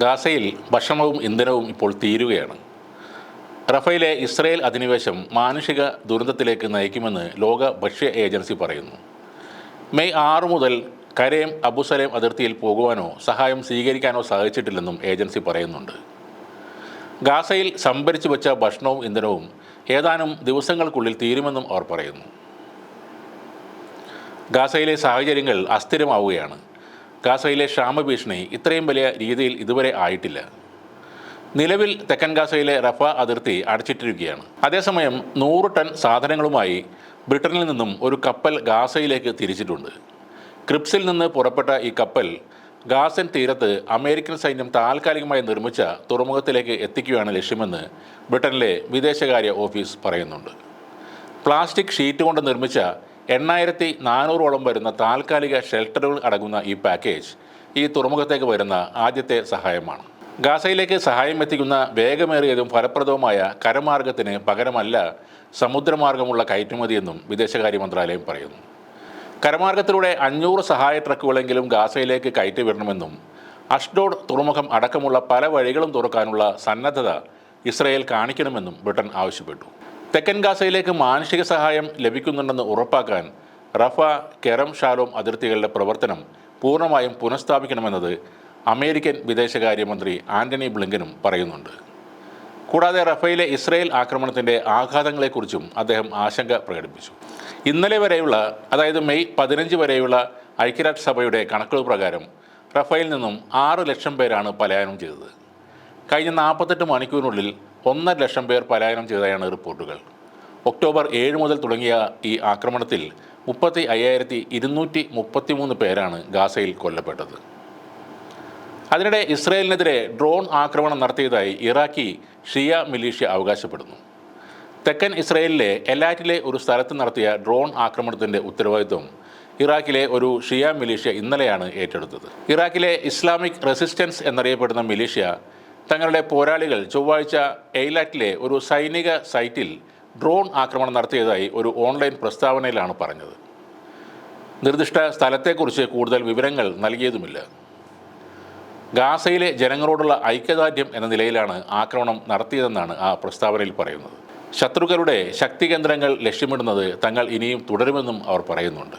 ഗാസയിൽ ഭക്ഷണവും ഇന്ധനവും ഇപ്പോൾ തീരുകയാണ്. റഫേലെ ഇസ്രയേൽ അധിനിവേശം മാനുഷിക ദുരന്തത്തിലേക്ക് നയിക്കുമെന്ന് ലോക ഭക്ഷ്യ ഏജൻസി പറയുന്നു. മെയ് 6 മുതൽ കരേം അബുസലേം അതിർത്തിയിൽ പോകുവാനോ സഹായം സ്വീകരിക്കാനോ സാധിച്ചിട്ടില്ലെന്നും ഏജൻസി പറയുന്നുണ്ട്. ഗാസയിൽ സംഭരിച്ചു വെച്ച ഭക്ഷണവും ഇന്ധനവും ഏതാനും ദിവസങ്ങൾക്കുള്ളിൽ തീരുമെന്നും അവർ പറയുന്നു. ഗാസയിലെ സാഹചര്യങ്ങൾ അസ്ഥിരമാവുകയാണ്. ഗാസയിലെ ക്ഷാമഭീഷണി ഇത്രയും വലിയ രീതിയിൽ ഇതുവരെ ആയിട്ടില്ല. നിലവിൽ തെക്കൻ ഗാസയിലെ റഫ അതിർത്തി അടച്ചിട്ടിരിക്കുകയാണ്. അതേസമയം 100 ടൺ സാധനങ്ങളുമായി ബ്രിട്ടനിൽ നിന്നും ഒരു കപ്പൽ ഗാസയിലേക്ക് തിരിച്ചിട്ടുണ്ട്. ക്രിപ്സിൽ നിന്ന് പുറപ്പെട്ട ഈ കപ്പൽ ഗാസൻ തീരത്ത് അമേരിക്കൻ സൈന്യം താൽക്കാലികമായി നിർമ്മിച്ച തുറമുഖത്തിലേക്ക് എത്തിക്കുകയാണ് ലക്ഷ്യമെന്ന് ബ്രിട്ടനിലെ വിദേശകാര്യ ഓഫീസ് പറയുന്നുണ്ട്. പ്ലാസ്റ്റിക് ഷീറ്റ് കൊണ്ട് നിർമ്മിച്ച 8400ഓളം വരുന്ന താൽക്കാലിക ഷെൽട്ടറുകൾ അടങ്ങുന്ന ഈ പാക്കേജ് ഈ തുറമുഖത്തേക്ക് വരുന്ന ആദ്യത്തെ സഹായമാണ്. ഗാസയിലേക്ക് സഹായം എത്തിക്കുന്ന വേഗമേറിയതും ഫലപ്രദവുമായ കരമാർഗത്തിന് പകരമല്ല സമുദ്രമാർഗമുള്ള കയറ്റുമതിയെന്നും വിദേശകാര്യ മന്ത്രാലയം പറയുന്നു. കരമാർഗത്തിലൂടെ 500 സഹായ ട്രക്കുകളെങ്കിലും ഗാസയിലേക്ക് കയറ്റിവിടണമെന്നും അഷ്ഡോഡ് തുറമുഖം അടക്കമുള്ള പല വഴികളും തുറക്കാനുള്ള സന്നദ്ധത ഇസ്രയേൽ കാണിക്കണമെന്നും ബ്രിട്ടൻ ആവശ്യപ്പെട്ടു. തെക്കൻ ഗാസയിലേക്ക് മാനുഷിക സഹായം ലഭിക്കുന്നുണ്ടെന്ന് ഉറപ്പാക്കാൻ റഫ, കെറം ഷാലോം അതിർത്തികളുടെ പ്രവർത്തനം പൂർണ്ണമായും പുനഃസ്ഥാപിക്കണമെന്നത് അമേരിക്കൻ വിദേശകാര്യമന്ത്രി ആന്റണി ബ്ലിങ്കനും പറയുന്നുണ്ട്. കൂടാതെ റഫയിലെ ഇസ്രയേൽ ആക്രമണത്തിൻ്റെ ആഘാതങ്ങളെക്കുറിച്ചും അദ്ദേഹം ആശങ്ക പ്രകടിപ്പിച്ചു. ഇന്നലെ വരെയുള്ള, അതായത് മെയ് 15 വരെയുള്ള ഐക്യരാഷ്ട്രസഭയുടെ കണക്കുകൾ പ്രകാരം റഫയിൽ നിന്നും 6 ലക്ഷം പേരാണ് പലായനം ചെയ്തത്. കഴിഞ്ഞ 48 മണിക്കൂറിനുള്ളിൽ 1.5 ലക്ഷം പേർ പലായനം ചെയ്തതായാണ് റിപ്പോർട്ടുകൾ. ഒക്ടോബർ 7 മുതൽ തുടങ്ങിയ ഈ ആക്രമണത്തിൽ 35,233 പേരാണ് ഗാസയിൽ കൊല്ലപ്പെട്ടത്. അതിനിടെ ഇസ്രയേലിനെതിരെ ഡ്രോൺ ആക്രമണം നടത്തിയതായി ഇറാഖി ഷിയ മിലീഷ്യ അവകാശപ്പെടുന്നു. തെക്കൻ ഇസ്രയേലിലെ എലാറ്റിലെ ഒരു സ്ഥലത്ത് നടത്തിയ ഡ്രോൺ ആക്രമണത്തിൻ്റെ ഉത്തരവാദിത്വം ഇറാഖിലെ ഒരു ഷിയ മിലീഷ്യ ഇന്നലെയാണ് ഏറ്റെടുത്തത്. ഇറാഖിലെ ഇസ്ലാമിക് റെസിസ്റ്റൻസ് എന്നറിയപ്പെടുന്ന മിലീഷ്യ തങ്ങളുടെ പോരാളികൾ ചൊവ്വാഴ്ച എയ്ലാറ്റിലെ ഒരു സൈനിക സൈറ്റിൽ ഡ്രോൺ ആക്രമണം നടത്തിയതായി ഒരു ഓൺലൈൻ പ്രസ്താവനയിലാണ് പറഞ്ഞത്. നിർദ്ദിഷ്ട സ്ഥലത്തെക്കുറിച്ച് കൂടുതൽ വിവരങ്ങൾ നൽകിയതുമില്ല. ഗാസയിലെ ജനങ്ങളോടുള്ള ഐക്യദാർഢ്യം എന്ന നിലയിലാണ് ആക്രമണം നടത്തിയതെന്നാണ് ആ പ്രസ്താവനയിൽ പറയുന്നത്. ശത്രുക്കളുടെ ശക്തി കേന്ദ്രങ്ങൾ ലക്ഷ്യമിടുന്നത് തങ്ങൾ ഇനിയും തുടരുമെന്നും അവർ പറയുന്നുണ്ട്.